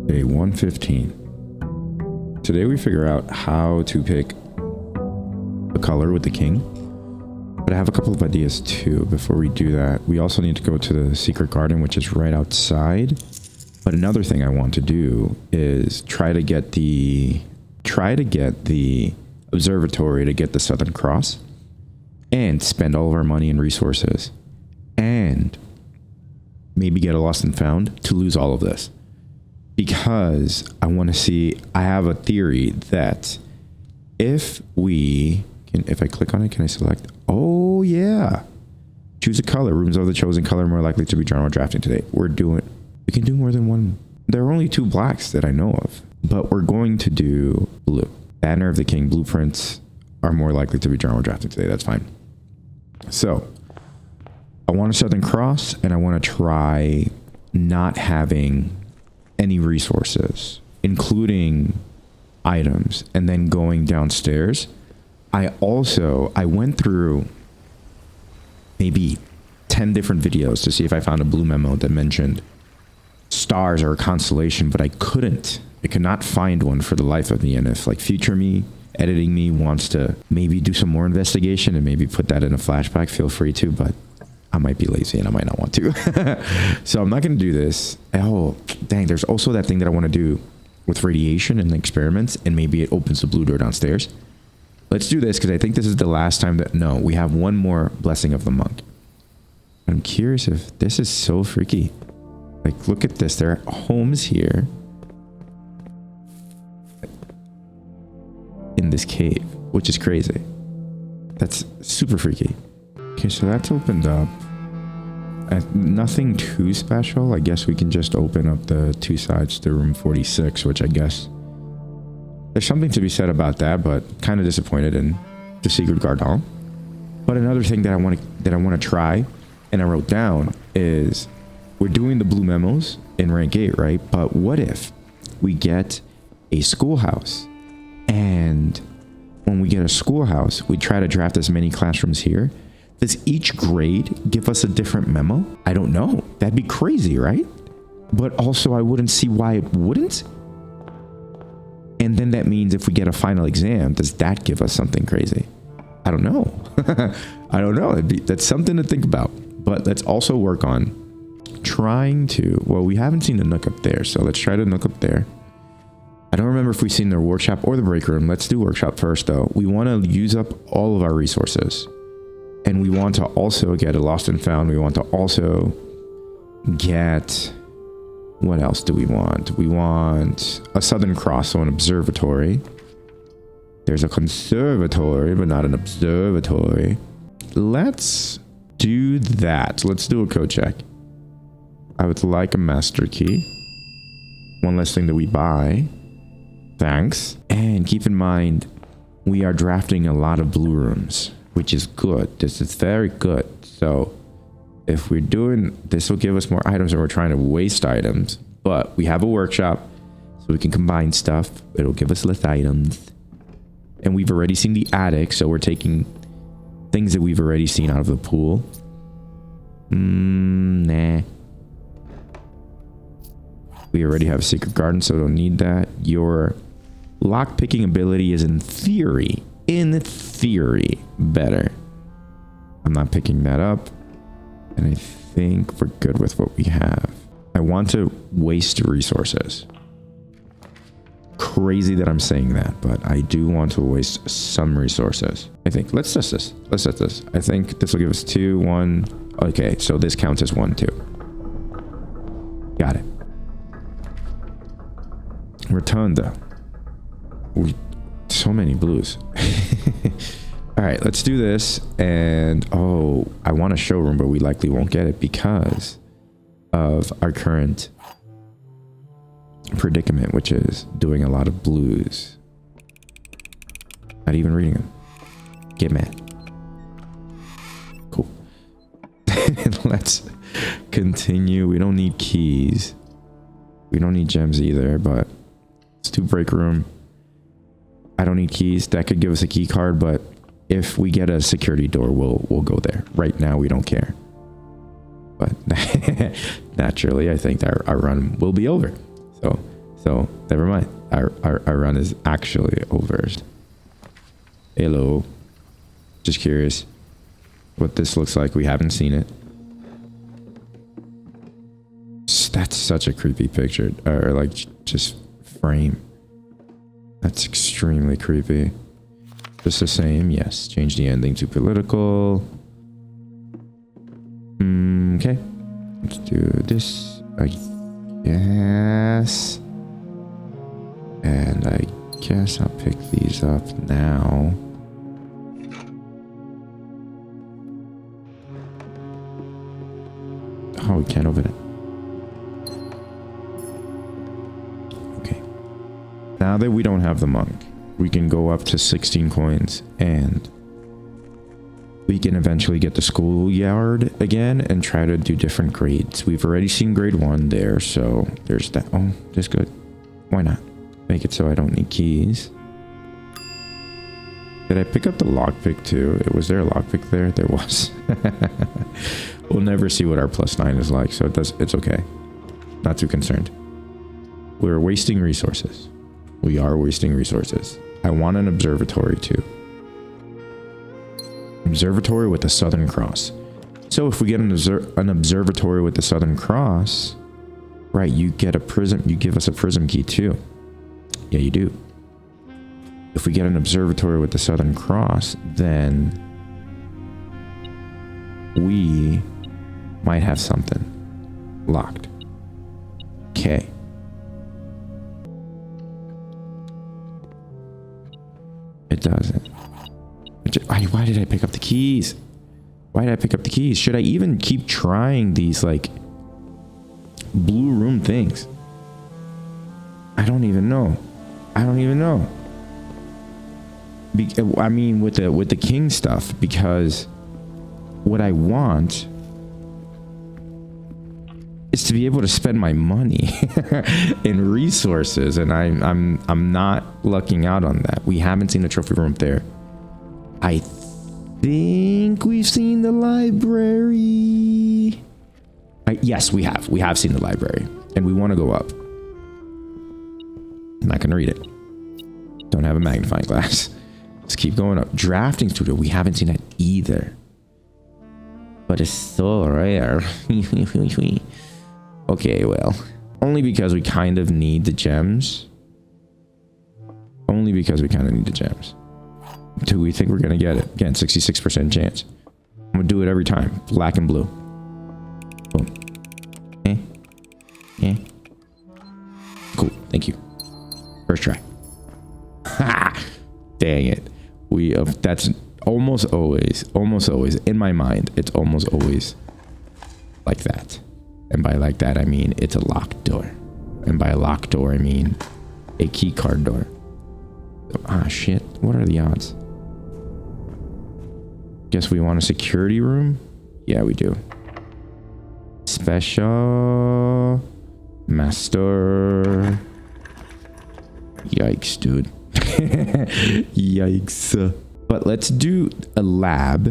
Day 115. Today we figure out how to pick a color with the king. But I have a couple of ideas too. Before we do that, we also need to go to the secret garden, which is right outside. But another thing I want to do is try to get the observatory to get the Southern Cross and spend all of our money and resources and maybe get a lost and found to lose all of this. Because I want to see, I have a theory that if I click on it, can I select? Oh yeah. Choose a color. Rooms of the chosen color more likely to be drawn while drafting today. We can do more than one. There are only 2 blacks that I know of, but we're going to do blue. Banner of the King blueprints are more likely to be drawn while drafting today. That's fine. So I want a Southern Cross and I want to try not having any resources, including items, and then going downstairs. I went through maybe 10 different videos to see if I found a blue memo that mentioned stars or a constellation, but I could not find one for the life of me. And if like future me, editing me, wants to maybe do some more investigation and maybe put that in a flashback, feel free to, but I might be lazy and I might not want to. So I'm not going to do this. Oh, dang. There's also that thing that I want to do with radiation and experiments, and maybe it opens the blue door downstairs. Let's do this because I think this is the last time no, we have one more blessing of the monk. I'm curious if this is so freaky. Like, look at this. There are homes here in this cave, which is crazy. That's super freaky. Okay, so that's opened up. Nothing too special. I guess we can just open up the 2 sides to room 46, which I guess there's something to be said about that, but kind of disappointed in the secret garden. But another thing that I want to try, and I wrote down, is we're doing the blue memos in rank 8, right? But what if we get a schoolhouse, and when we get a schoolhouse, we try to draft as many classrooms here? Does each grade give us a different memo? I don't know. That'd be crazy, right? But also I wouldn't see why it wouldn't. And then that means if we get a final exam, does that give us something crazy? I don't know. I don't know. That's something to think about. But let's also work on trying to, well, we haven't seen the nook up there. So let's try the nook up there. I don't remember if we've seen the workshop or the break room. Let's do workshop first though. We want to use up all of our resources. And we want to also get a lost and found. We want to also get, what else do we want? We want a Southern Cross, so an observatory. There's a conservatory, but not an observatory. Let's do that. Let's do a code check. I would like a master key. One less thing that we buy. Thanks. And keep in mind, we are drafting a lot of blue rooms, which is good. This is very good. So if we're doing this, will give us more items, and we're trying to waste items, but we have a workshop so we can combine stuff. It'll give us less items, and we've already seen the attic, so we're taking things that we've already seen out of the pool. Nah, we already have a secret garden, so don't need that. Your lock picking ability is in theory better. I'm not picking that up, and I think we're good with what we have. I want to waste resources. Crazy that I'm saying that, but I do want to waste some resources. I think let's test this. I think this will give us 2, 1. Okay, so this counts as 1, 2. Got it. Rotunda. So many blues. All right, let's do this. And I want a showroom, but we likely won't get it because of our current predicament, which is doing a lot of blues. Not even reading them. Get mad. Cool. Let's continue. We don't need keys. We don't need gems either, but let's do break room. I don't need keys. That could give us a key card, but if we get a security door, we'll go there. Right now, we don't care. But naturally, I think our run will be over. So So never mind. Our run is actually over. Hello. Just curious what this looks like. We haven't seen it. That's such a creepy picture, or like just frame. That's extremely creepy. Just the same, yes. Change the ending to political. Okay. Let's do this, I guess. And I guess I'll pick these up now. Oh, we can't open it. Okay. Now that we don't have the monk, we can go up to 16 coins and we can eventually get the schoolyard again and try to do different grades. We've already seen grade 1 there, so there's that. Oh, that's good. Why not? Make it so I don't need keys. Did I pick up the lockpick too? Was there a lockpick there? There was. We'll never see what our +9 is like, so it's okay. Not too concerned. We're wasting resources. We are wasting resources. I want an observatory too. Observatory with the Southern Cross. So if we get an observatory with the Southern Cross, right, you get a prism, you give us a prism key too. Yeah, you do. If we get an observatory with the Southern Cross, then we might have something locked. Okay. It doesn't. Why did I pick up the keys? Why did I pick up the keys? Should I even keep trying these, like, blue room things? I don't even know. I don't even know. I mean, with the king stuff, because what I want is to be able to spend my money in resources, and I'm not lucking out on that. We haven't seen the trophy room there. I think we've seen the library. Yes, we have. We have seen the library, and we want to go up. I'm not going to read it. Don't have a magnifying glass. Let's keep going up. Drafting studio. We haven't seen that either. But it's so rare. Okay, well. Only because we kind of need the gems. Only because we kind of need the gems. Do we think we're going to get it? Again, 66% chance. I'm going to do it every time. Black and blue. Boom. Cool. Thank you. First try. Ha! Dang it. That's almost always in my mind, it's almost always like that. And by like that, I mean it's a locked door. And by a locked door, I mean a key card door. Ah, shit. What are the odds? Guess we want a security room? Yeah, we do. Special master. Yikes, dude. Yikes. But let's do a lab,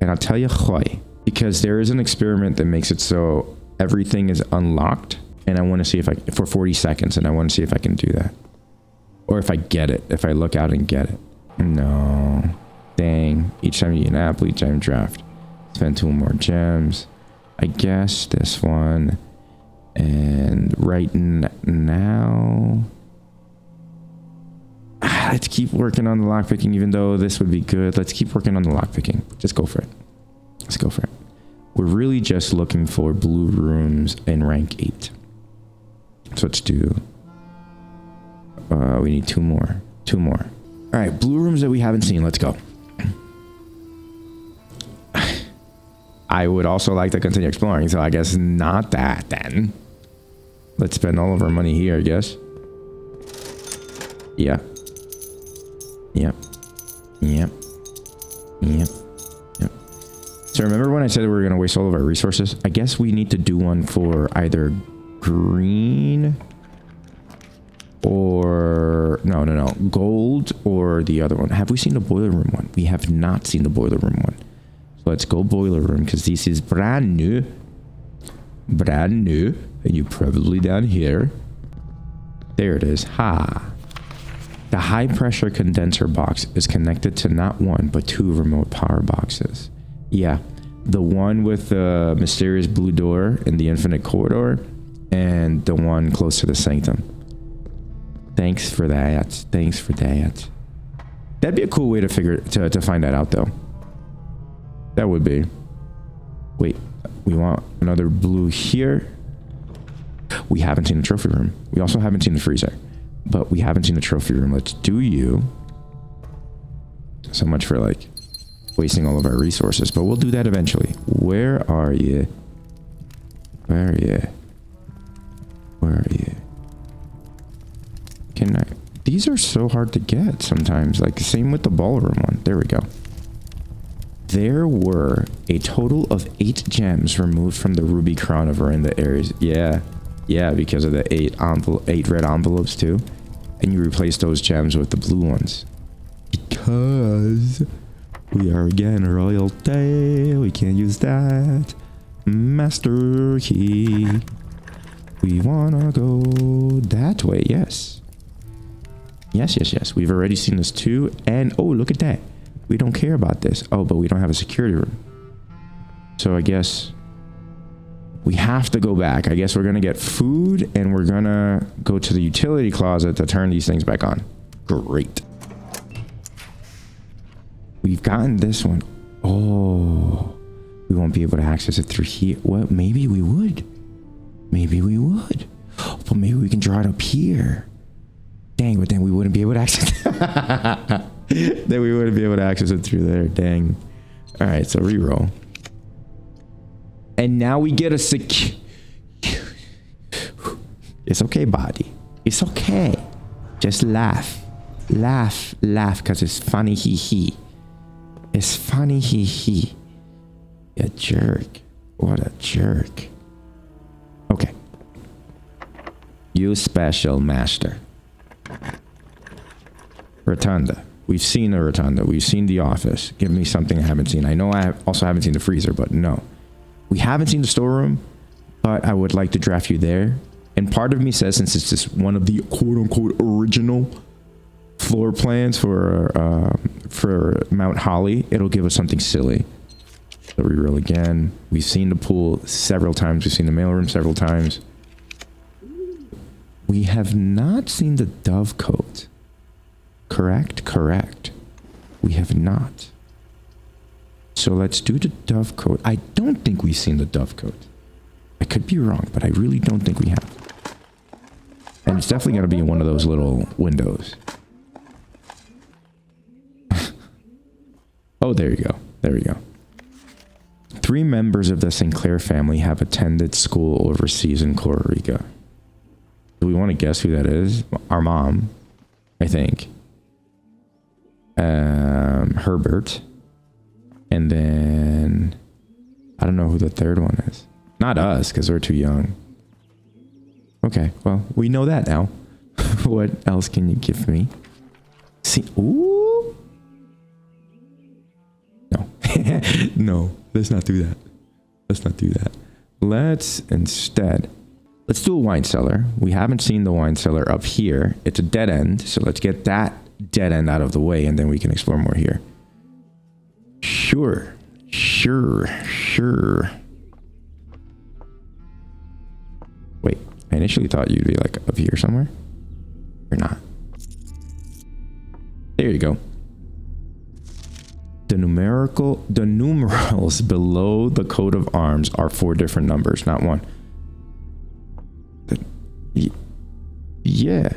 and I'll tell you why. Because there is an experiment that makes it so everything is unlocked, and I want to see if for 40 seconds, and I want to see if I can do that. Or if I get it, if I look out and get it. No. Dang. Each time you eat an apple, each time you draft. Spend 2 more gems. I guess this one. And right now... Let's keep working on the lockpicking, even though this would be good. Let's keep working on the lockpicking. Just go for it. Let's go for it. We're really just looking for blue rooms in rank 8. So let's do... we need 2 more. 2 more. All right, blue rooms that we haven't seen. Let's go. I would also like to continue exploring, so I guess not that then. Let's spend all of our money here, I guess. Yeah. Yep. Yep. Yep. Yep. So remember when I said we were going to waste all of our resources? I guess we need to do one for either green or... No. Gold or the other one. Have we seen the boiler room one? We have not seen the boiler room one. So let's go boiler room because this is brand new. Brand new. And you're probably down here. There it is. Ha. The high pressure condenser box is connected to not one, but two remote power boxes. Yeah. The one with the mysterious blue door in the infinite corridor, and the one close to the sanctum. Thanks for that. Thanks for that. That'd be a cool way to find that out, though. That would be. Wait, we want another blue here. We haven't seen the trophy room. We also haven't seen the freezer, but we haven't seen the trophy room. Let's do you. So much for like wasting all of our resources, but we'll do that eventually. Where are you? Where are you? Where are you? Can I? These are so hard to get sometimes. Like same with the ballroom one. There we go. There were a total of 8 gems removed from the ruby crown over in the areas. Yeah. Yeah, because of the 8 red envelopes too. And you replace those gems with the blue ones. Because we are again royalty. We can't use that. Master key. We wanna go that way, yes. Yes, yes, yes. We've already seen this too. And oh, look at that. We don't care about this. Oh, but we don't have a security room. So I guess we have to go back. I guess we're gonna get food and we're gonna go to the utility closet to turn these things back on. Great. We've gotten this one. Oh, we won't be able to access it through here. Well, maybe we would. Maybe we would. But maybe we can draw it up here. Dang, but then we wouldn't be able to access it. Then we wouldn't be able to access it through there. Dang. All right, so reroll. And now we get a It's okay, body. It's okay. Just laugh. Laugh, laugh, because it's funny, hee hee. It's funny, hee hee. You jerk. What a jerk. Okay. You special master. Rotunda. We've seen the rotunda. We've seen the office. Give me something I haven't seen. I know I also haven't seen the freezer, but no. We haven't seen the storeroom, but I would like to draft you there. And part of me says, since it's just one of the quote-unquote original floor plans for Mount Holly, it'll give us something silly. So reroll again. We've seen the pool several times. We've seen the mailroom several times. We have not seen the dovecote. Correct? Correct. We have not. So let's do the dovecote. I don't think we've seen the dovecote. I could be wrong, but I really don't think we have. And it's definitely going to be in one of those little windows. Oh, there you go. There we go. 3 members of the Sinclair family have attended school overseas in Costa Rica. Do we want to guess who that is? Our mom, I think. Herbert. And then I don't know who the third one is. Not us, because we're too young. Okay, well, we know that now. What else can you give me? See, ooh. No. No, let's not do that. Let's not do that. Let's do a wine cellar. We haven't seen the wine cellar up here. It's a dead end, so let's get that dead end out of the way, and then we can explore more here. Sure. Wait, I initially thought you'd be like up here somewhere. Or not. There you go. The numerals below the coat of arms are 4 different numbers, not 1. Yeah,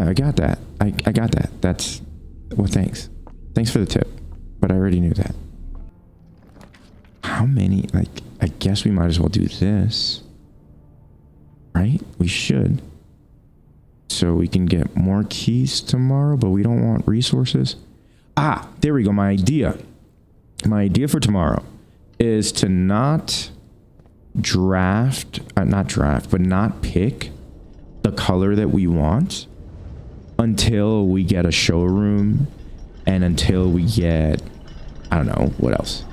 I got that. I got that. That's, well, thanks. Thanks for the tip. But I already knew that. How many, like, I guess we might as well do this. Right? We should. So we can get more keys tomorrow, but we don't want resources. Ah, there we go. My idea for tomorrow is to not pick the color that we want until we get a showroom and until we get, I don't know, what else?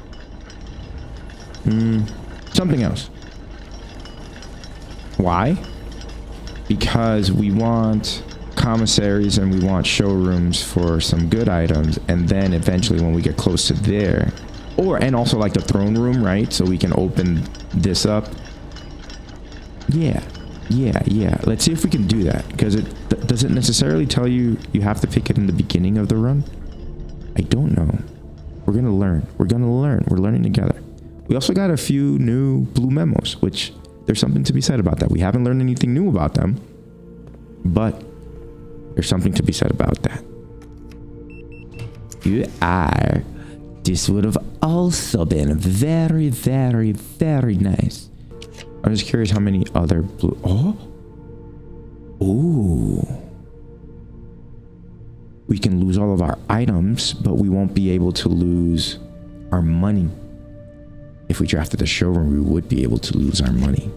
Something else. Why? because we want commissaries and we want showrooms for some good items, and then eventually when we get close to there, and also like the throne room, right? So we can open this up. Yeah. Let's see if we can do that, because does it necessarily tell you have to pick it in the beginning of the run? I don't know. We're gonna learn. We're learning together. We also got a few new blue memos, which there's something to be said about that. We haven't learned anything new about them, but there's something to be said about that. This would have also been very, very, very nice. I'm just curious how many other blue... Ooh. We can lose all of our items, but we won't be able to lose our money. If we drafted the showroom, we would be able to lose our money.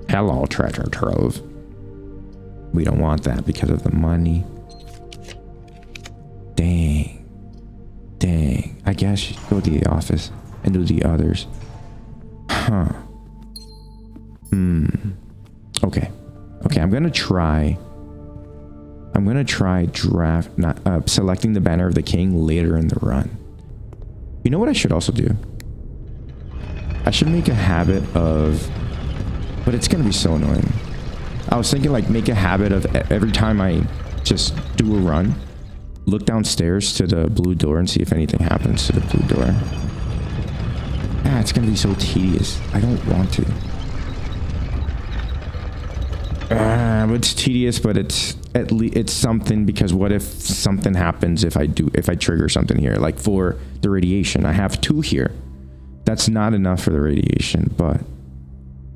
Hello, treasure trove. We don't want that because of the money. Dang. I guess you should go to the office and do the others. Huh. Okay, I'm gonna try selecting the banner of the king later in the run. You know what I should also do? I should make a habit of, but it's gonna be so annoying. I was thinking like make a habit of every time I just do a run, look downstairs to the blue door and see if anything happens to the blue door. It's gonna be so tedious. I don't want to. It's tedious, but it's at least it's something, because what if something happens if I trigger something here, like for the radiation? I have 2 here. That's not enough for the radiation, but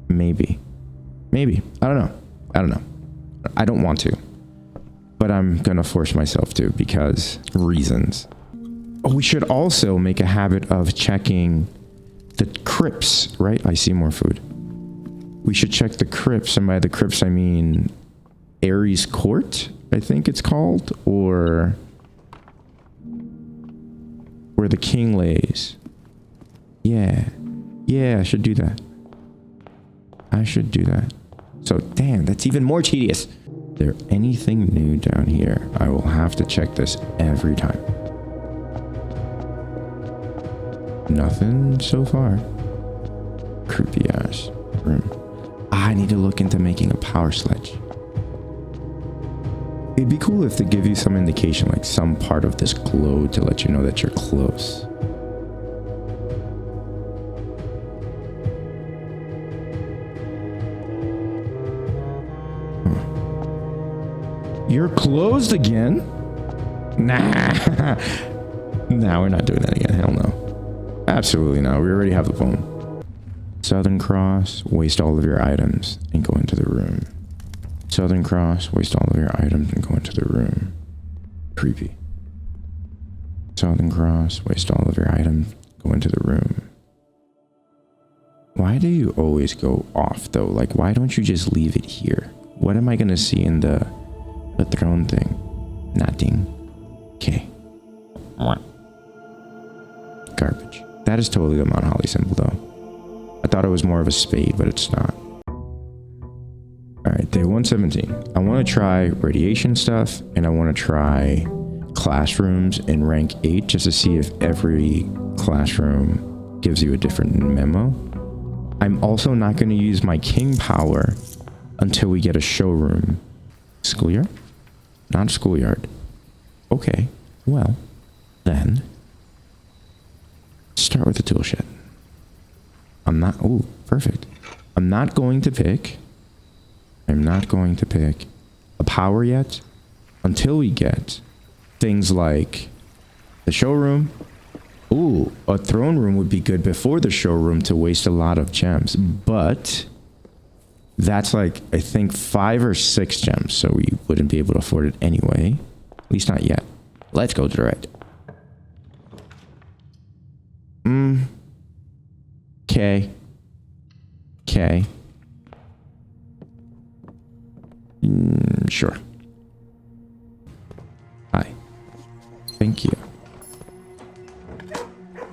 maybe I don't know. I don't want to, but I'm gonna force myself to because reasons. We should also make a habit of checking the crypts, right? I see more food. We should check the crypts, and by the crypts I mean Ares Court, I think it's called, or where the king lays. Yeah, I should do that. So damn, that's even more tedious. Is there anything new down here? I will have to check this every time. Nothing so far. Creepy ass room. I need to look into making a power sledge. It'd be cool if they give you some indication, like some part of this glow to let you know that you're close. You're closed again? Nah. Nah, we're not doing that again. Hell no. Absolutely not. We already have the phone. Southern Cross, waste all of your items and go into the room. Southern Cross, waste all of your items and go into the room. Creepy. Southern Cross, waste all of your items, go into the room. Why do you always go off though? Like, why don't you just leave it here? What am I gonna see in the throne thing? Nothing. Okay. Garbage. That is totally the Mount Holly symbol though. I thought it was more of a spade, but it's not. Alright, day 117. I want to try radiation stuff, and I want to try classrooms in rank 8 just to see if every classroom gives you a different memo. I'm also not going to use my king power until we get a showroom. Schoolyard? Not a schoolyard. Okay, well, then start with the tool shed. Perfect. I'm not going to pick a power yet until we get things like the showroom. Ooh, a throne room would be good before the showroom to waste a lot of gems, but that's like, I think 5 or 6 gems, so we wouldn't be able to afford it anyway. At least not yet. Let's go to the right. Okay. Sure. Hi. Thank you.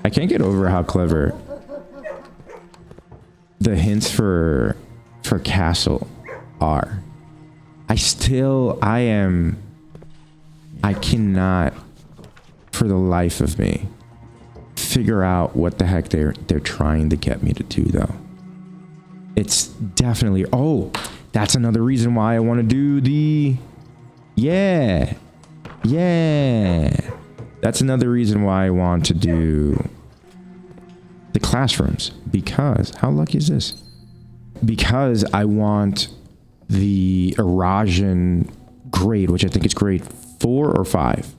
I can't get over how clever the hints for castle are. I cannot for the life of me figure out what the heck they're trying to get me to do though. It's definitely, oh, that's another reason why I want to do the, yeah. That's another reason why I want to do the classrooms, because how lucky is this? Because I want the erosion grade, which I think is grade 4 or 5,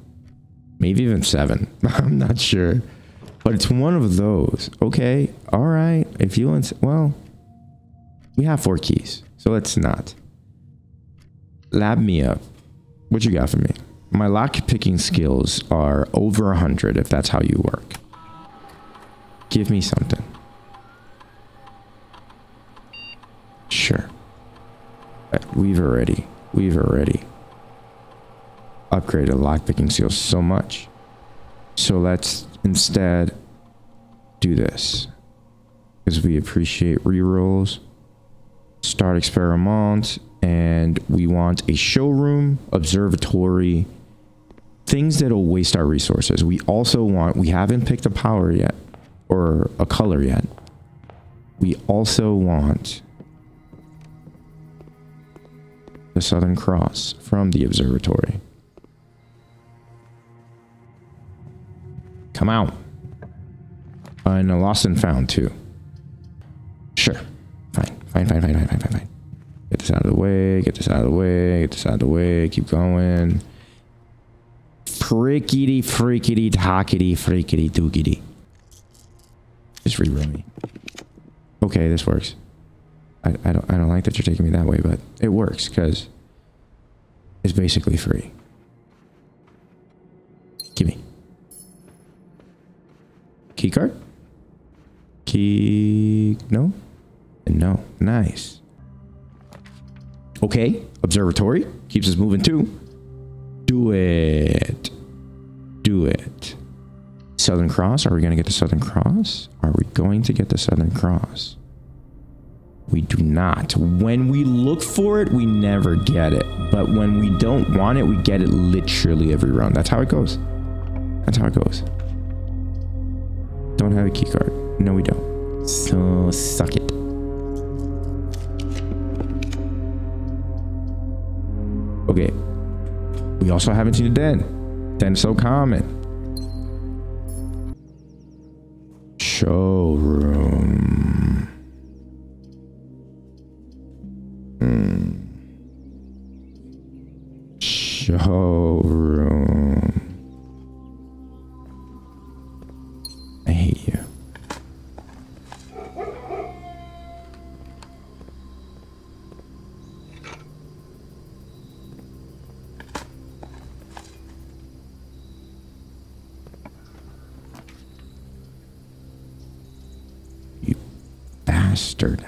maybe even 7. I'm not sure, but it's one of those. Okay, all right. If you want, well, we have 4 keys, so let's not. Lab me up. What you got for me? My lock picking skills are over 100, if that's how you work. Give me something. Sure. We've already upgraded lockpicking skills so much. So let's instead do this. Because we appreciate rerolls. Start experiment. And we want a showroom, observatory, things that'll waste our resources. We also want, we haven't picked a power yet, or a color yet. We also want the Southern Cross from the observatory. Come out. And a lost and found too. Sure. Fine. Get this out of the way, get this out of the way, get this out of the way, keep going. Freakity, tockity, freakity, dookity. Just reroll me. Okay, this works. I don't like that you're taking me that way, but it works because it's basically free. Gimme. Key card? Key, no? And no, nice. Okay, observatory keeps us moving too. Do it. Southern Cross, are we going to get the Southern Cross? Are we going to get the Southern Cross? We do not. When we look for it, we never get it. But when we don't want it, we get it literally every round. That's how it goes. Don't have a key card. No, we don't. So suck it. Okay. We also haven't seen a den. Den is so common. Showroom. Showroom. I hate you. You bastard.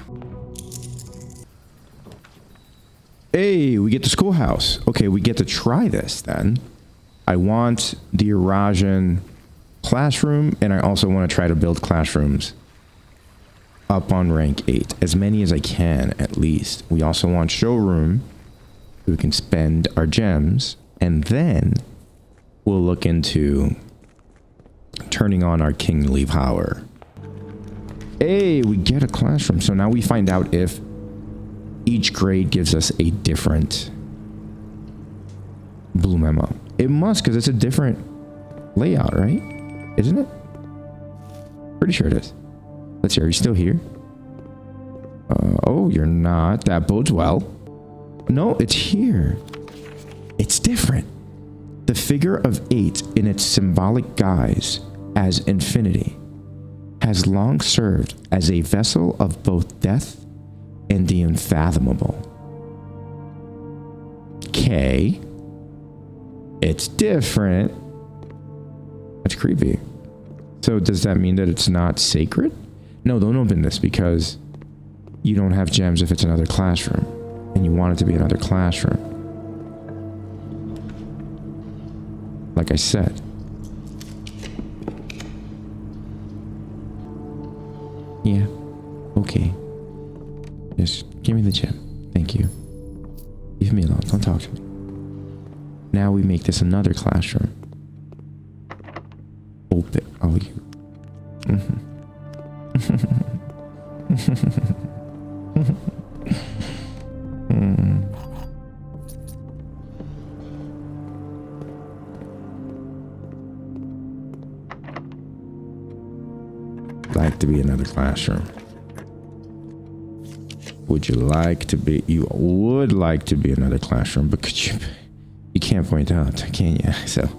Hey, we get the schoolhouse. Okay, we get to try this then. I want the erosion classroom, and I also want to try to build classrooms up on rank 8. As many as I can, at least. We also want showroom, so we can spend our gems, and then we'll look into turning on our kingly power. Hey, we get a classroom. So now we find out if each grade gives us a different blue memo. It must, because it's a different layout, right? Isn't it? Pretty sure it is. Let's see, are you still here? Oh, you're not. That bodes well. No, it's here. It's different. The figure of 8 in its symbolic guise as infinity has long served as a vessel of both death and the unfathomable. Okay. It's different. That's creepy. So does that mean that it's not sacred? No, don't open this because you don't have gems if it's another classroom. And you want it to be another classroom. Like I said. Yeah. Okay. Just give me the gem. Thank you. Leave me alone. Don't talk to me. Now we make this another classroom. Open. Oh, you. Like to be another classroom. Would you like to be? You would like to be another classroom, but could you can't point out, can you? So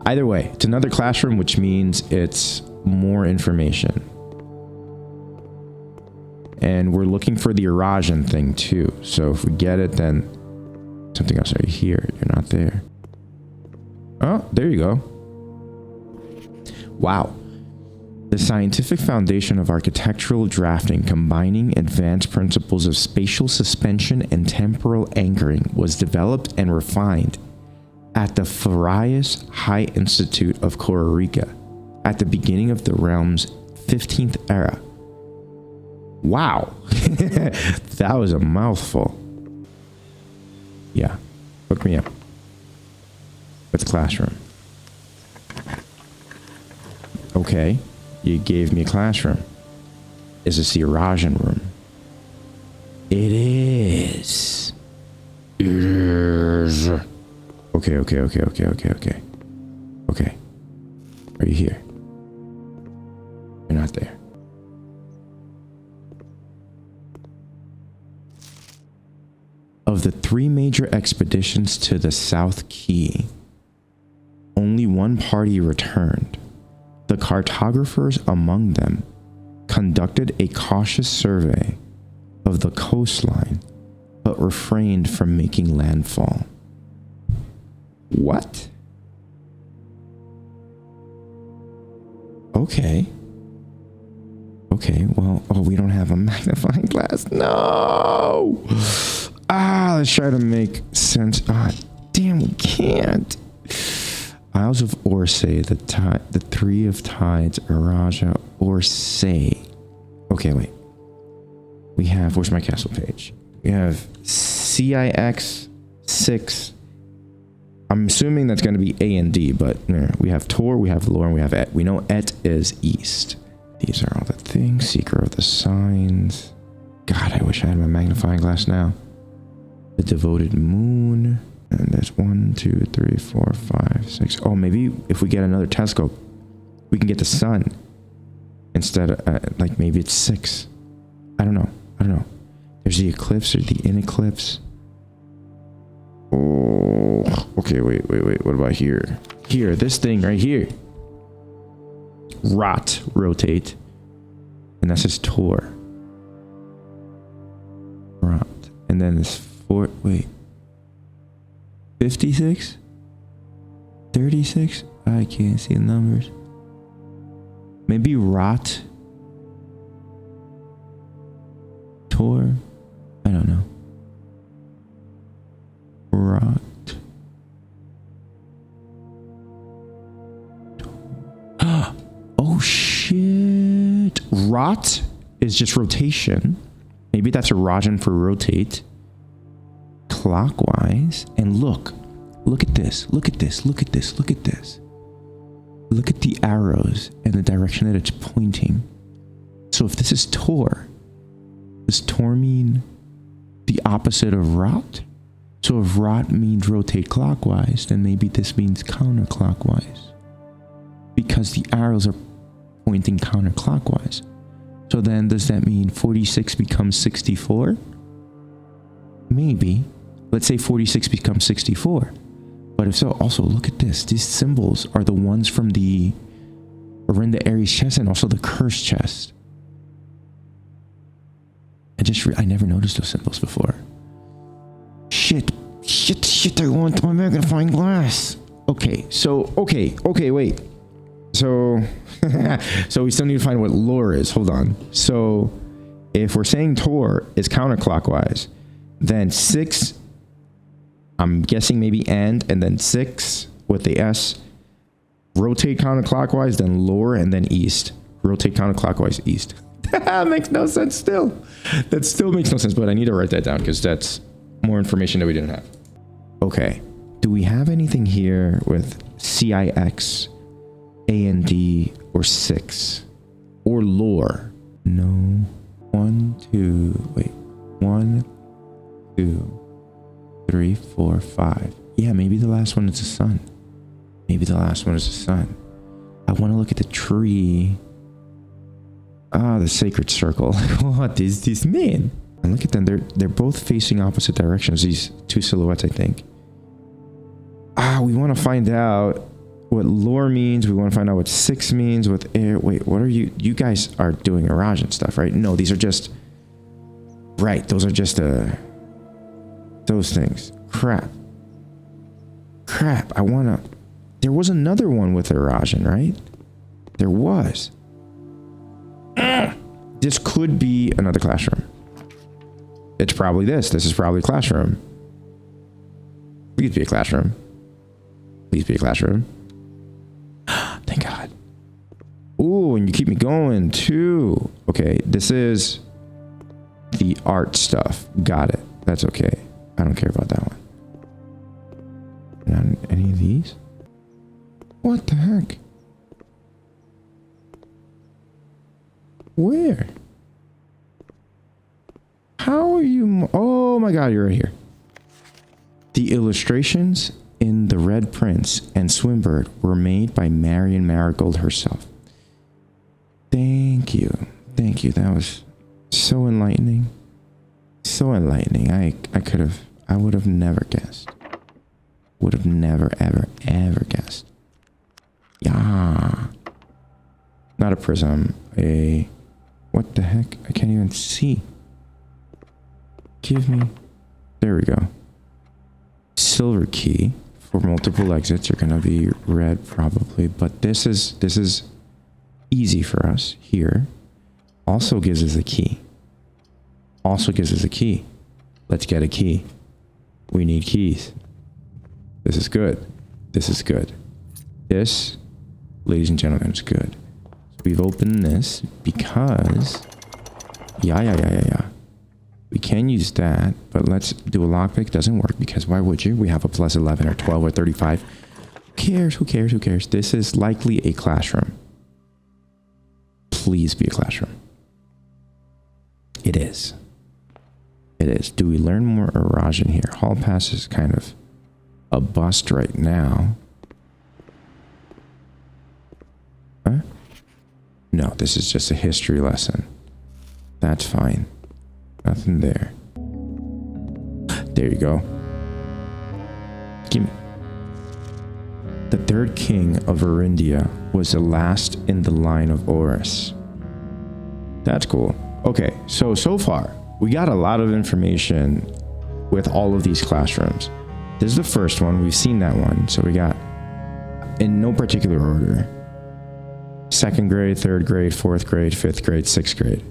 either way, it's another classroom, which means it's more information. And we're looking for the erosion thing too. So if we get it, then something else. Are you here? You're not there. Oh, there you go. Wow. The scientific foundation of architectural drafting, combining advanced principles of spatial suspension and temporal anchoring, was developed and refined at the Farias High Institute of Costa Rica at the beginning of the realm's 15th era. Wow. That was a mouthful. Yeah. Hook me up. What's classroom? Okay. You gave me a classroom. Is this the erosion room? It is. It is. Okay. Okay. Are you here? You're not there. Of the 3 major expeditions to the South Key, only one party returned. The cartographers among them conducted a cautious survey of the coastline, but refrained from making landfall. What? Okay. Okay, well, oh, we don't have a magnifying glass. No! Let's try to make sense. Damn, we can't. Isles of Orsay, the 3 of Tides, Araja, Orsay. Okay, wait. We have, where's my castle page? We have CIX 6. I'm assuming that's going to be A and D, but we have Tor, we have Lore, and we have Et. We know Et is east. These are all the things. Seeker of the Signs. God, I wish I had my magnifying glass now. The Devoted Moon. And there's 1, 2, 3, 4, 5, 6. Oh, maybe if we get another telescope, we can get the sun instead of, like, maybe it's 6. I don't know. There's the eclipse or the in eclipse. Oh, okay, wait. What about here? Here, this thing right here. Rot, rotate. And that says Tor. Rot. And then this 4, wait. 56? 36? I can't see the numbers. Maybe Rot. Tor? I don't know. Rot. Oh shit. Rot is just rotation. Maybe that's erosion for rotate. Clockwise. And look at this. Look at the arrows and the direction that it's pointing. So if this is Tor, does Tor mean the opposite of Rot? So if Rot means rotate clockwise, then maybe this means counterclockwise, because the arrows are pointing counterclockwise. So then does that mean 46 becomes 64? Maybe. Let's say 46 becomes 64. But if so, also look at this. These symbols are the ones from the Orinda Aries chest and also the curse chest. I never noticed those symbols before. Shit, I want my magnifying glass. Okay, wait. So, so we still need to find what lore is. Hold on. So, if we're saying Tor is counterclockwise, then 6, I'm guessing maybe and then 6 with the S, rotate counterclockwise, then lore, and then east. Rotate counterclockwise, east. That makes no sense still. That still makes no sense, but I need to write that down because that's more information that we didn't have. Okay. Do we have anything here with CIX, AND, or 6? Or lore? No. 1, 2, wait. 1, 2, 3, 4, 5. Yeah, maybe the last one is the sun. Maybe the last one is the sun. I want to look at the tree. Ah, the sacred circle. What does this mean? And look at them. They're both facing opposite directions. These two silhouettes, I think. Ah, we want to find out what lore means. We want to find out what 6 means. What air. Wait, what are you? You guys are doing Arajan stuff, right? No, these are just. Right, those are just those things. Crap. I wanna. There was another one with Arajan, right? There was. This could be another classroom. It's probably this. This is probably a classroom. Please be a classroom. Please be a classroom. Thank God. Ooh, and you keep me going too. Okay, this is the art stuff. Got it. That's okay. I don't care about that one. Not any of these? What the heck? Where? How are you? Oh my God, you're right here. The illustrations in The Red Prince and Swimbird were made by Marion Marigold herself. Thank you. Thank you. That was so enlightening. So enlightening. I would have never guessed. Would have never, ever guessed. Yeah. Not a prism. What the heck? I can't even see. Give me. There we go. Silver key for multiple exits are gonna be red probably, but this is easy for us here. Also gives us a key. Let's get a key. We need keys. This is good. This, ladies and gentlemen, is good. So we've opened this because yeah. We can use that, but let's do a lockpick. Doesn't work because why would you? We have a plus 11 or 12 or 35. Who cares? This is likely a classroom. Please be a classroom. It is. Do we learn more Arajan here? Hall Pass is kind of a bust right now. Huh? No, this is just a history lesson. That's fine. Nothing there. There you go. Give me. The third king of Arindia was the last in the line of Oris. That's cool. Okay, so far, we got a lot of information with all of these classrooms. This is the first one. We've seen that one. So we got, in no particular order, 2nd grade, 3rd grade, 4th grade, 5th grade, 6th grade.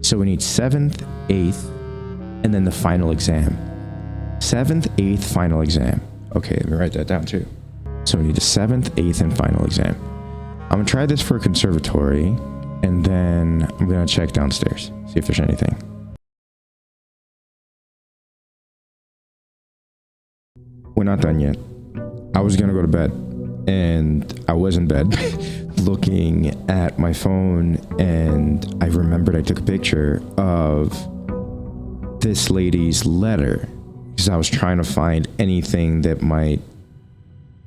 So we need 7th, 8th, and then the final exam. 7th, 8th, final exam. Okay, let me write that down too. So we need a 7th, 8th, and final exam. I'm gonna try this for a conservatory, and then I'm gonna check downstairs, see if there's anything. We're not done yet. I was gonna go to bed, and I was in bed looking at my phone, and I remembered I took a picture of this lady's letter because I was trying to find anything that might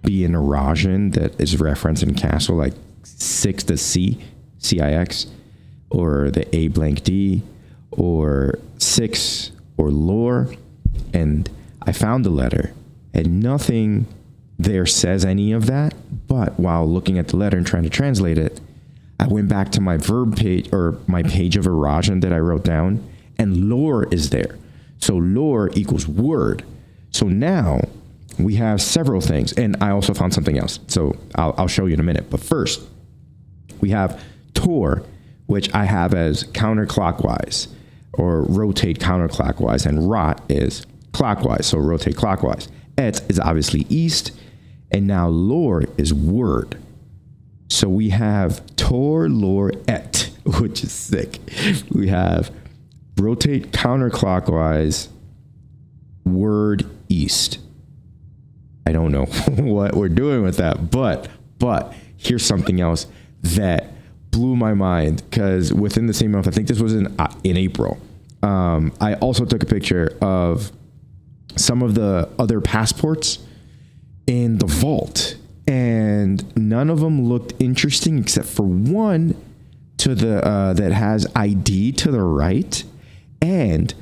be in Arajan that is referenced in Castle, like 6 to C, CIX, or the A blank D, or 6, or lore. And I found the letter, and nothing there says any of that. But while looking at the letter and trying to translate it, I went back to my verb page, or my page of Arajan that I wrote down, and lore is there. So lore equals word. So now we have several things, and I also found something else. So I'll show you in a minute. But first, we have Tor, which I have as counterclockwise, or rotate counterclockwise, and Rot is clockwise, so rotate clockwise. Et is obviously east, and now lore is word. So we have Tor, lore, et, which is sick. We have rotate counterclockwise, word east. I don't know what we're doing with that, but here's something else that blew my mind, because within the same month, I think this was in April, I also took a picture of some of the other passports in the vault, and none of them looked interesting except for one to the that has ID to the right. And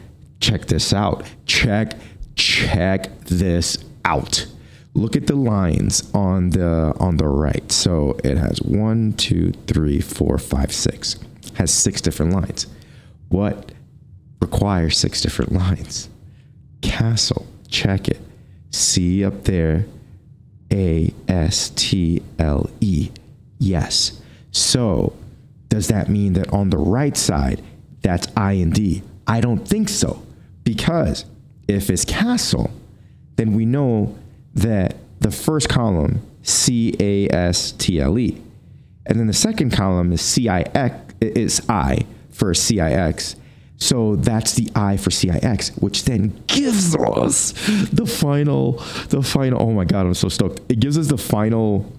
check this out. Check this out. Look at the lines on the right. So it has 1, 2, 3, 4, 5, 6. Has 6 different lines. What requires 6 different lines? Castle. Check it. See up there. ASTLE. Yes. So does that mean that on the right side, that's IND? I don't think so. Because if it's castle, then we know that the first column, CASTLE, and then the second column is CIX, is I for CIX. So that's the I for CIX, which then gives us the final, oh my God, I'm so stoked. It gives us the final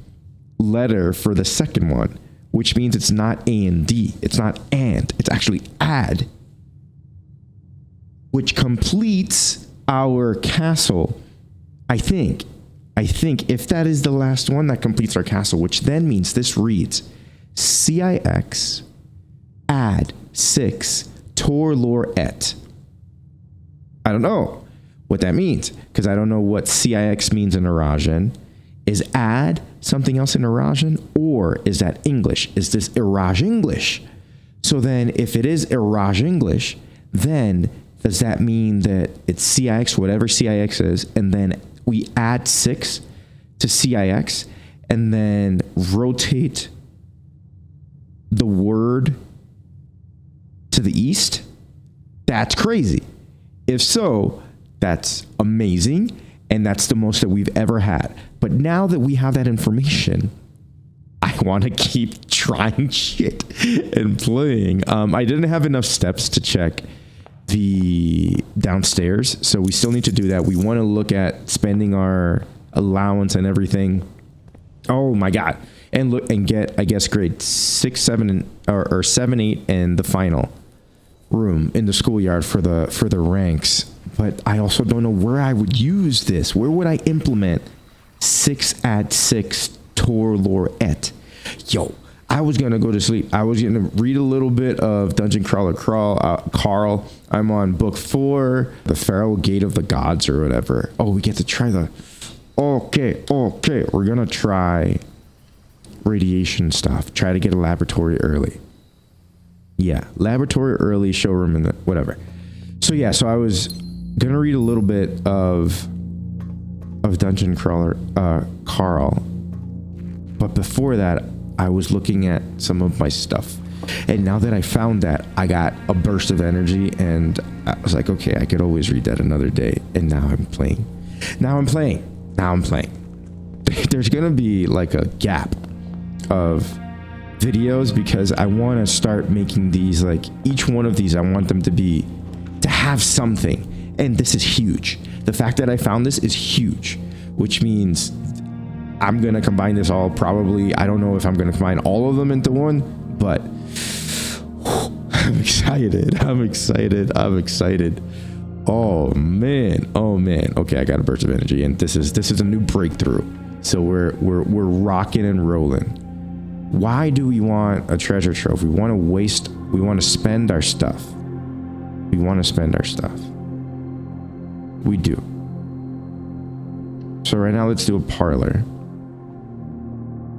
letter for the second one, which means it's not A and D. It's not and, it's actually add, which completes our castle. I think if that is the last one, that completes our castle, which then means this reads CIX add 6 Tor Lor Et. I don't know what that means, because I don't know what CIX means in Eurasian. Is add something else in Eurasian, or is that English? Is this Iraj English? So then if it is Iraj English, then does that mean that it's CIX, whatever CIX is, and then we add 6 to CIX and then rotate the word to the east? That's crazy. If so, that's amazing, and that's the most that we've ever had. But now that we have that information, I want to keep trying shit and playing. I didn't have enough steps to check the downstairs, so we still need to do that. We want to look at spending our allowance and everything. Oh my God. And look and get, I guess, grade 6, 7, or 7, 8 and the final room in the schoolyard for the ranks. But I also don't know where I would use this. Where would I implement 6 add 6 Tor Lor Et? Yo, I was gonna go to sleep. I was gonna read a little bit of Dungeon Crawler Carl. I'm on book 4, the Pharaoh Gate of the Gods or whatever. Oh, we get to try the. Okay, we're gonna try radiation stuff. Try to get a laboratory early. Yeah, laboratory early, showroom, and whatever. So yeah, so I was gonna read a little bit of Dungeon Crawler Carl, but before that, I was looking at some of my stuff. And now that I found that, I got a burst of energy, and I was like, okay, I could always read that another day. And now I'm playing. There's gonna be like a gap of videos, because I want to start making these, like each one of these, I want them to have something. And this is huge. The fact that I found this is huge, which means I'm going to combine this all probably. I don't know if I'm going to combine all of them into one, but I'm excited. Oh man. Okay, I got a burst of energy, and this is a new breakthrough. So we're rocking and rolling. Why do we want a treasure trove? We want to spend our stuff. We do. So right now, let's do a parlor.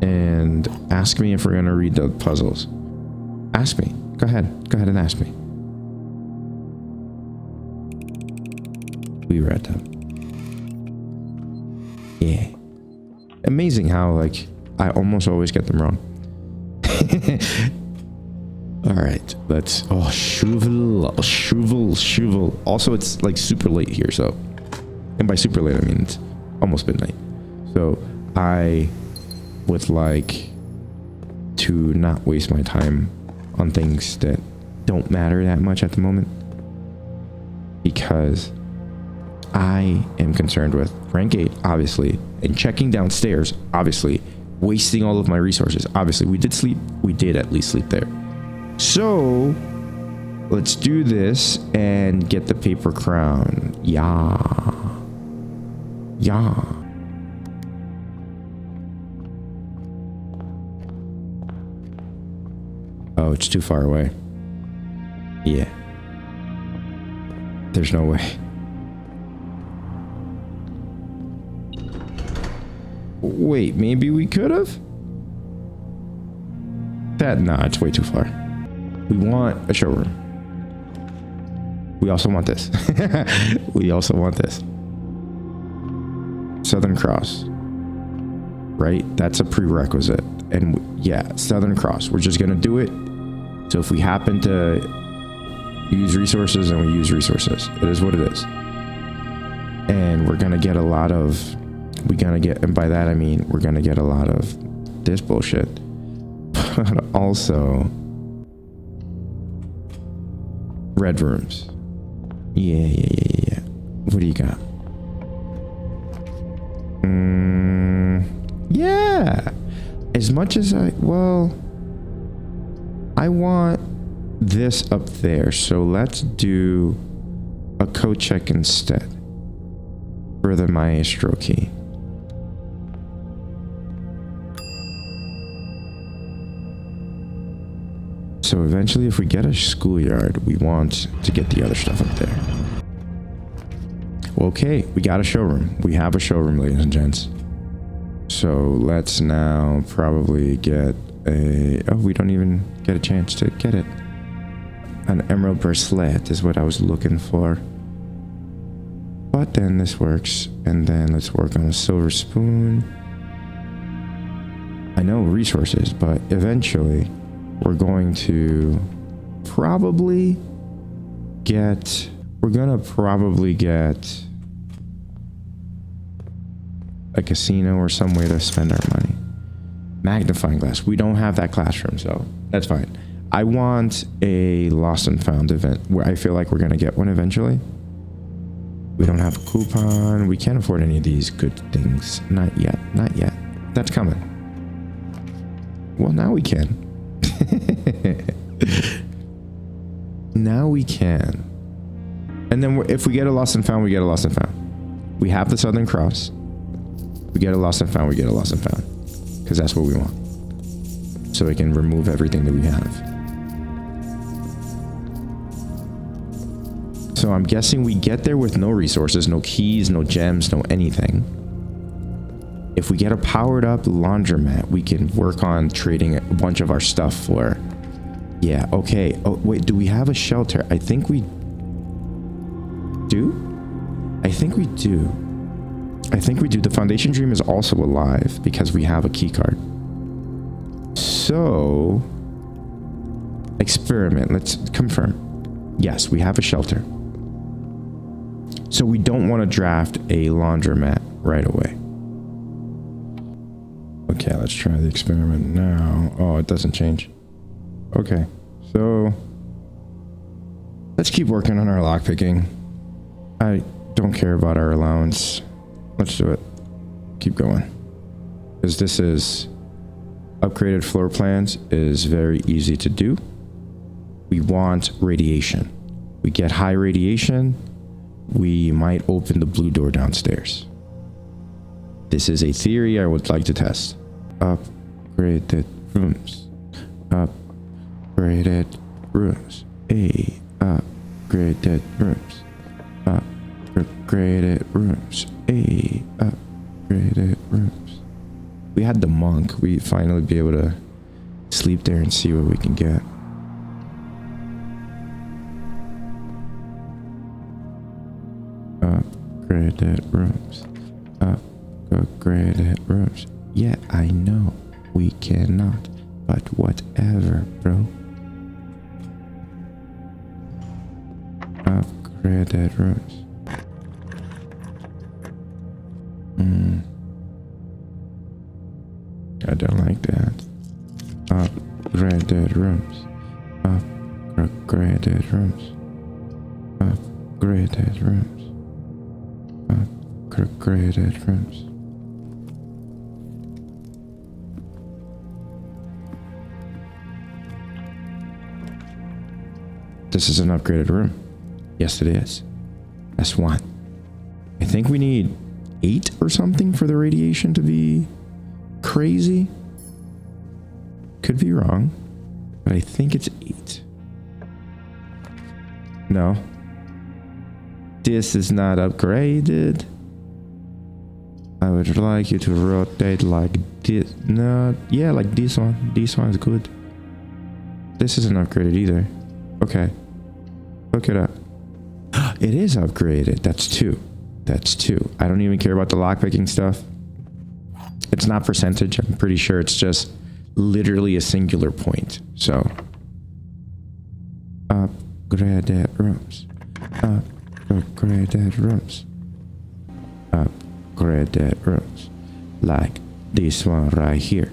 And ask me if we're going to read the puzzles. Ask me. Go ahead and ask me. We read them. Yeah. Amazing how, like, I almost always get them wrong. All right, let's. Oh, Shuvel. Also, it's like super late here, so. And by super late, I mean it's almost midnight. So I would like to not waste my time on things that don't matter that much at the moment, because I am concerned with rank 8, obviously, and checking downstairs, obviously, wasting all of my resources. Obviously, we did at least sleep there. So let's do this and get the paper crown. Yeah. Oh, it's too far away. Yeah. There's no way. Wait, maybe we could have? Nah, it's way too far. We want a showroom. We also want this. We also want this. Southern Cross. Right? That's a prerequisite. And yeah, Southern Cross. We're just gonna do it. So if we happen to use resources, then we use resources. It is what it is. And we're gonna get a lot of... and by that I mean we're gonna get a lot of this bullshit. But also... red rooms. Yeah. What do you got? Yeah. As much as I want this up there, so let's do a code check instead for the maestro key. So eventually, if we get a schoolyard, we want to get the other stuff up there. Okay, we got a showroom. We have a showroom, ladies and gents. So let's now probably get a... Oh, we don't even get a chance to get it. An emerald bracelet is what I was looking for. But then this works. And then let's work on a silver spoon. I know resources, but eventually we're going to probably get... We're gonna probably get a casino or some way to spend our money. Magnifying glass. We don't have that classroom, so that's fine. I want a lost and found event where I feel like we're gonna get one eventually. We don't have a coupon. We can't afford any of these good things. Not yet. Not yet. That's coming. Well, now we can. Now we can. And then if we get a lost and found, we get a lost and found. We have the Southern Cross. We get a lost and found, we get a lost and found. Because that's what we want. So we can remove everything that we have. So I'm guessing we get there with no resources, no keys, no gems, no anything. If we get a powered up laundromat, we can work on trading a bunch of our stuff for... Yeah, okay. Oh, wait, do we have a shelter? I think we... do? I think we do. I think we do. The Foundation Dream is also alive because we have a key card. So, experiment. Let's confirm. Yes, we have a shelter. So we don't want to draft a laundromat right away. Okay, let's try the experiment now. Oh, it doesn't change. Okay, so let's keep working on our lockpicking. I don't care about our allowance. Let's do it. Keep going. Because this is... upgraded floor plans is very easy to do. We want radiation. We get high radiation, we might open the blue door downstairs. This is a theory I would like to test. Upgraded rooms. Upgraded rooms. Upgraded rooms. Upgraded rooms. Upgraded rooms. We had the monk. We'd finally be able to sleep there and see what we can get. Upgraded rooms. Upgraded rooms. Yeah, I know we cannot, but whatever, bro. Upgraded rooms. I don't like that. Upgraded rooms. Upgraded rooms. Upgraded rooms. upgraded rooms. This is an upgraded room. Yes, it is. That's one. I think we need 8 or something for the radiation to be crazy. Could be wrong, but I think it's 8. No. This is not upgraded. I would like you to rotate like this. No, yeah, like this one. This one's good. This isn't upgraded either. Okay. Look it up. It is upgraded. That's 2. That's 2. I don't even care about the lockpicking stuff. It's not percentage. I'm pretty sure it's just literally a singular point. So, upgraded rooms. Upgraded rooms. Upgraded rooms. Like this one right here.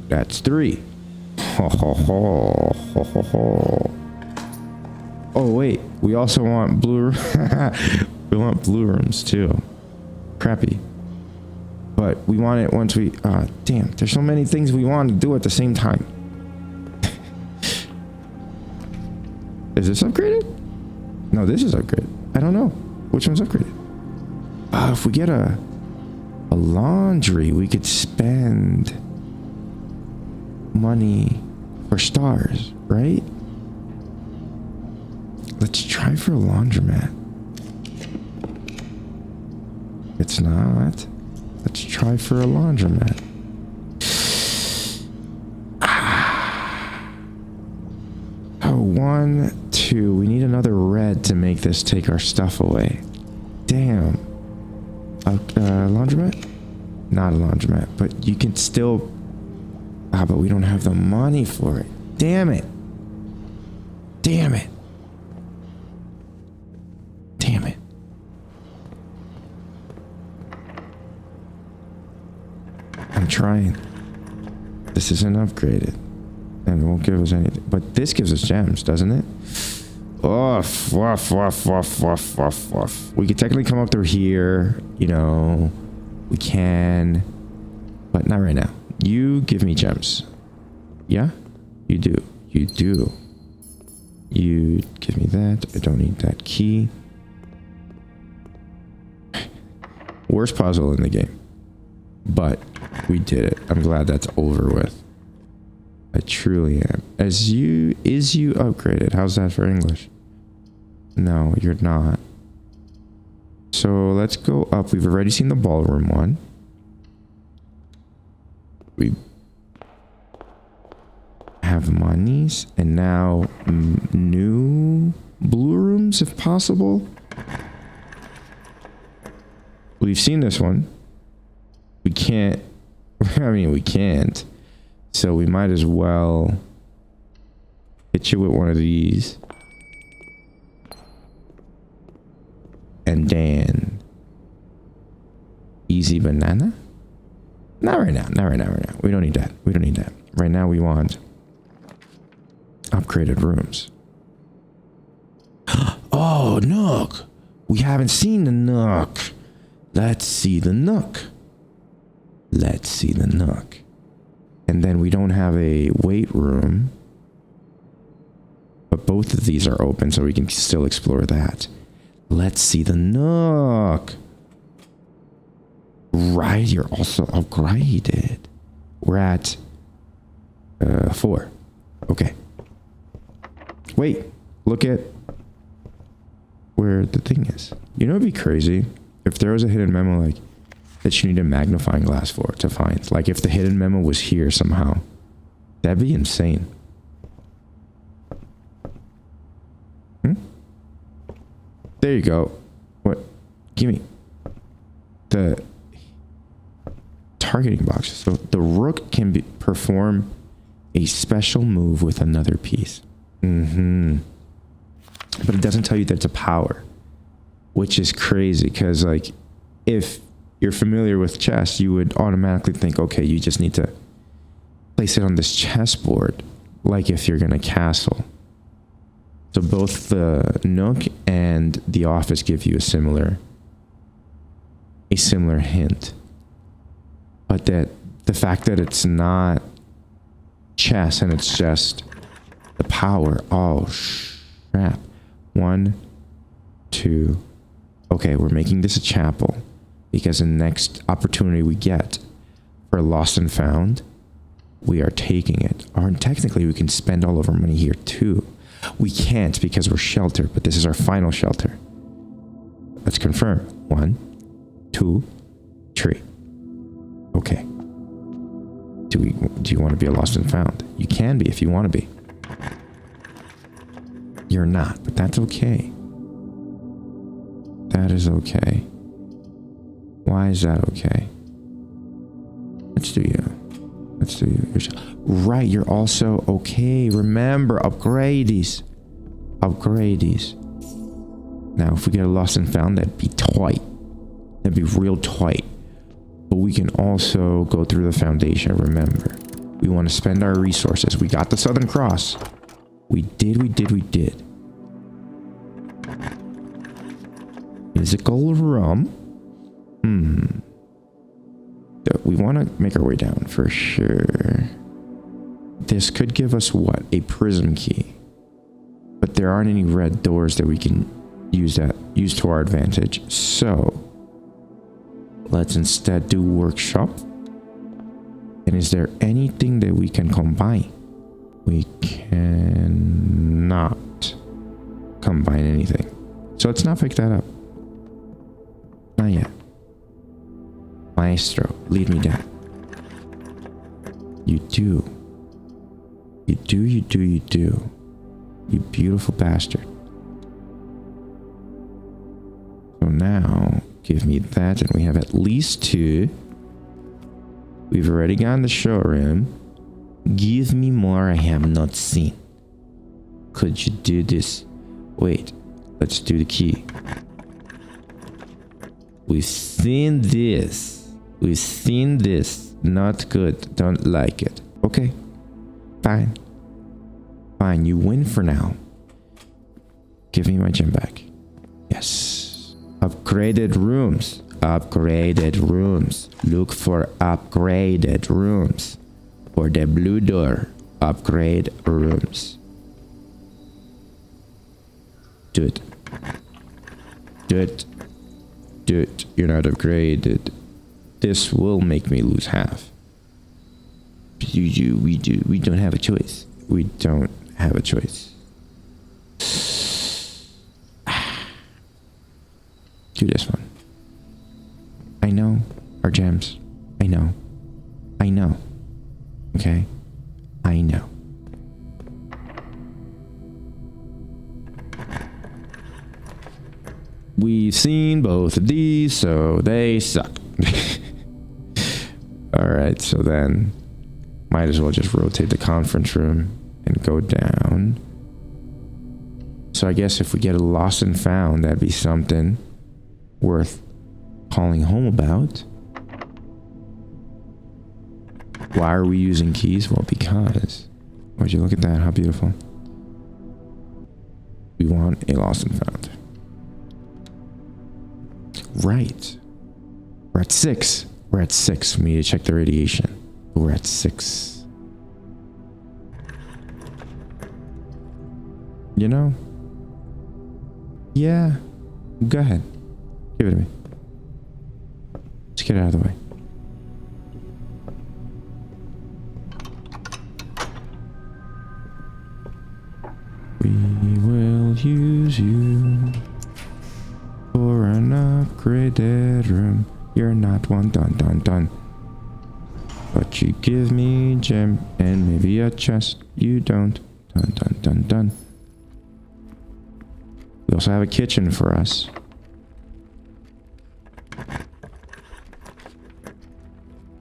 That's 3. Ho ho ho ho ho ho. Oh wait, we also want blue. We want blue rooms too. Crappy. But we want it once we. Damn, there's so many things we want to do at the same time. Is this upgraded? No, this is upgraded. I don't know. Which one's upgraded? If we get a laundry, we could spend money for stars, right? Let's try for a laundromat. It's not. Let's try for a laundromat. Oh, 1, 2. We need another red to make this take our stuff away. Damn. Laundromat? Not a laundromat, but you can still... but we don't have the money for it. Damn it. Damn it. Damn it. I'm trying. This isn't upgraded. And it won't give us anything. But this gives us gems, doesn't it? Woof, woof, woof, woof, woof, woof, woof. We could technically come up through here. You know, we can. But not right now. You give me gems. Yeah? You do. You do. You give me that. I don't need that key. Worst puzzle in the game. But we did it. I'm glad that's over with. I truly am. Is you upgraded? How's that for English? No, you're not. So let's go up. We've already seen the ballroom one. We have monies. And now new blue rooms if possible. We've seen this one. We can't. I mean, we can't. So we might as well hit you with one of these. And then easy banana? Not right now. Not right now. Right now. We don't need that. We don't need that. Right now we want upgraded rooms. Oh, Nook. We haven't seen the Nook. Let's see the Nook. Let's see the Nook. And then we don't have a weight room. But both of these are open, so we can still explore that. Let's see the Nook. Right, you're also upgraded. We're at 4. Okay. Wait, look at where the thing is. You know, it'd be crazy if there was a hidden memo like that you need a magnifying glass for to find. Like if the hidden memo was here somehow. That'd be insane. There you go. What? Give me the targeting box. So the rook can perform a special move with another piece. But it doesn't tell you that it's a power, which is crazy because, like, if you're familiar with chess, you would automatically think, okay, you just need to place it on this chessboard, like if you're gonna castle. So both the Nook and the office give you a similar a similar hint. But that the fact that it's not chess and it's just the power. Oh, crap. 1, 2. Okay, we're making this a chapel because the next opportunity we get for lost and found, we are taking it. Or technically, we can spend all of our money here too. We can't because we're sheltered, but this is our final shelter. Let's confirm. 1, 2, 3. Okay. Do you want to be a lost and found? You can be if you want to be. You're not, but that's okay. That is okay. Why is that okay? Let's do you. Let's do you. Right, you're also okay. Remember, upgrade these. Upgrade these. Now, if we get a lost and found, that'd be tight. That'd be real tight. But we can also go through the foundation. Remember, we want to spend our resources. We got the Southern Cross. We did. Physical room. We want to make our way down for sure. This could give us what? A prism key. But there aren't any red doors that we can use to our advantage. So let's instead do workshop. And is there anything that we can combine? We cannot combine anything. So let's not pick that up. Not yet. Maestro, lead me down. You do. You do. You beautiful bastard. So now, give me that, and we have at least 2. We've already gotten the showroom. Give me more I have not seen. Could you do this? Wait, let's do the key. We've seen this. We've seen this. Not good. Don't like it. Okay. Fine. Fine, you win for now. Give me my gem back. Yes. Upgraded rooms. Upgraded rooms. Look for upgraded rooms. For the blue door. Upgrade rooms. Do it. Do it. Do it. You're not upgraded. This will make me lose half. We don't have a choice. We don't have a choice. Do this one. I know our gems. I know. Okay? I know. We've seen both of these, so they suck. Alright, so then might as well just rotate the conference room and go down. So I guess if we get a lost and found, that'd be something worth calling home about. Why are we using keys? Well, because... Would you look at that? How beautiful. We want a lost and found. Right. We're at 6. We're at 6. We need to check the radiation. We're at 6. You know? Yeah. Go ahead. Give it to me. Let's get it out of the way. We will use you for an upgraded room. You're not one, dun. But you give me gem and maybe a chest. You don't. Dun. We also have a kitchen for us.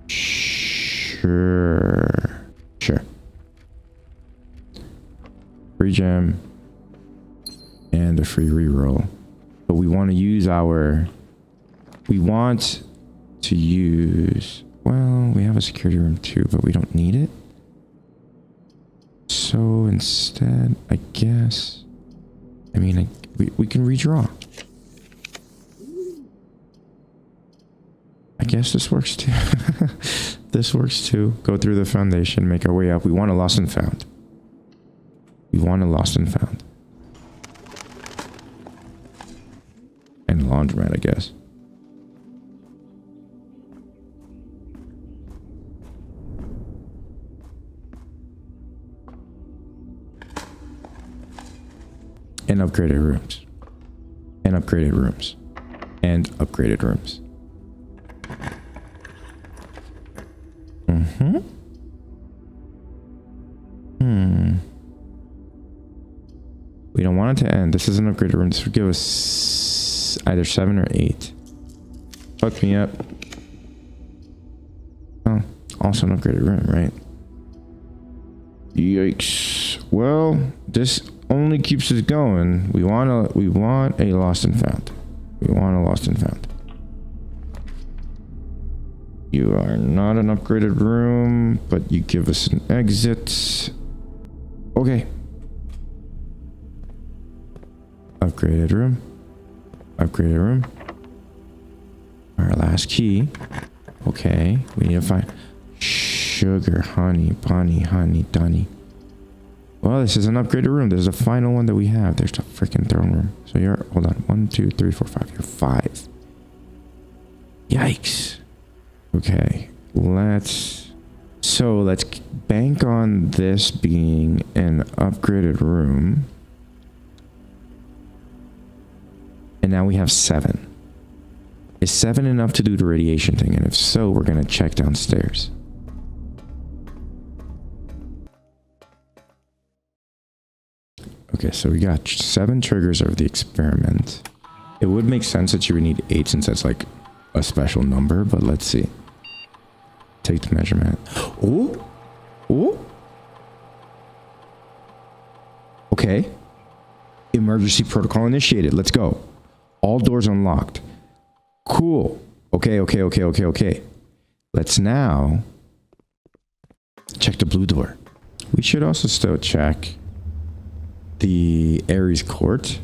Sure. Free gem and a free reroll. But we want to use our... Well, we have a security room too, but we don't need it. So instead, I guess... we can redraw. guess this works too. This works too. Go through the foundation, make our way up. We want a lost and found. We want a lost and found. And a laundromat, I guess. And upgraded rooms. And upgraded rooms. And upgraded rooms. We don't want it to end. This is an upgraded room. This would give us either 7 or 8. Fuck me up. Oh, also an upgraded room, right? Yikes. Well, this only keeps us going. We want a lost and found. We want a lost and found. You are not an upgraded room, but you give us an exit. Okay. Upgraded room. Upgraded room. Our last key. Okay. We need to find sugar, honey, bunny, honey, dunny. Well, this is an upgraded room. This is the final one that we have. There's the freaking throne room. So you're, hold on. 1, 2, 3, 4, 5. You're 5. Yikes. Okay. Let's bank on this being an upgraded room. And now we have 7. Is 7 enough to do the radiation thing? And if so, we're going to check downstairs. Okay, so we got 7 triggers of the experiment. It would make sense that you would need 8 since that's like a special number, but let's see. Take the measurement. Oh! Oh! Okay. Emergency protocol initiated. Let's go. All doors unlocked. Cool. Okay. Let's now check the blue door. We should also still check the Ares Court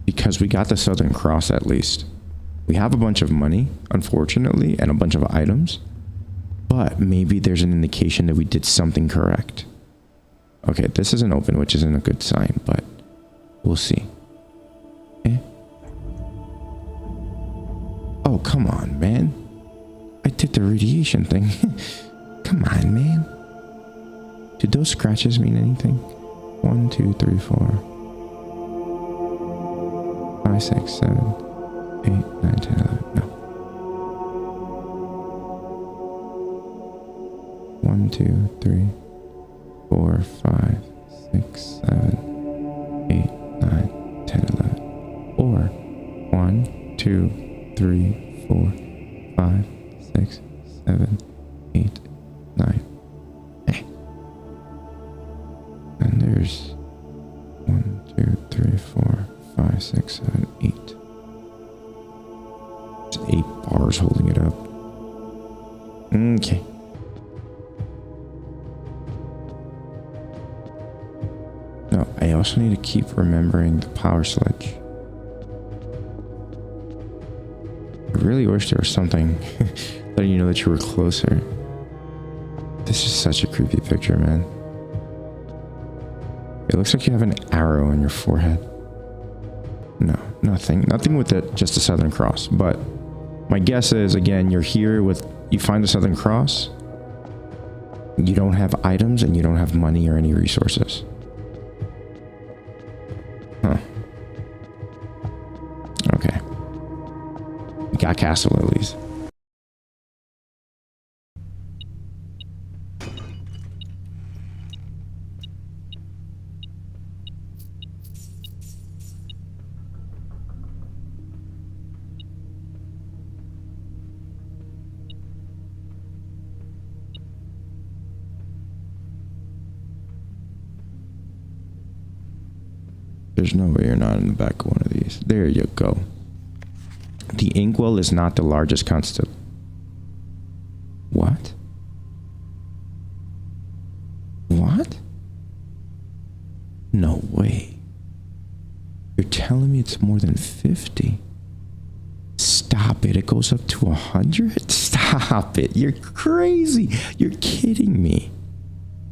because we got the Southern Cross at least. We have a bunch of money, unfortunately, and a bunch of items, but maybe there's an indication that we did something correct. Okay, this isn't open, which isn't a good sign, but we'll see. Okay. Oh, come on, man. I did the radiation thing. Come on, man. Do those scratches mean anything? 1, 2, 3, 4, 5, 6, 7, 8, 9, 10, 11. No. 1, 2, 3, 4, 5, 6, 7, 8, 9, 10, 11. Or 1, 2, 3, 4, 5, 6, 7, 8, 9. And there's 1, 2, 3, 4, 5, 6, 7, 8. There's 8 bars holding it up. Okay. No, I also need to keep remembering the power sledge. I really wish there was something letting you know that you were closer. This is such a creepy picture, man. It looks like you have an arrow on your forehead. No, nothing. Nothing with it, just the Southern Cross. But my guess is, again, you're here with... You find the Southern Cross. You don't have items and you don't have money or any resources. Huh. Okay. You got castle at least. There's no way you're not in the back of one of these. There you go. The inkwell is not the largest constant. What? What? No way. You're telling me it's more than 50? Stop. Stop it. It goes up to 100? Stop it. You're crazy. You're kidding me.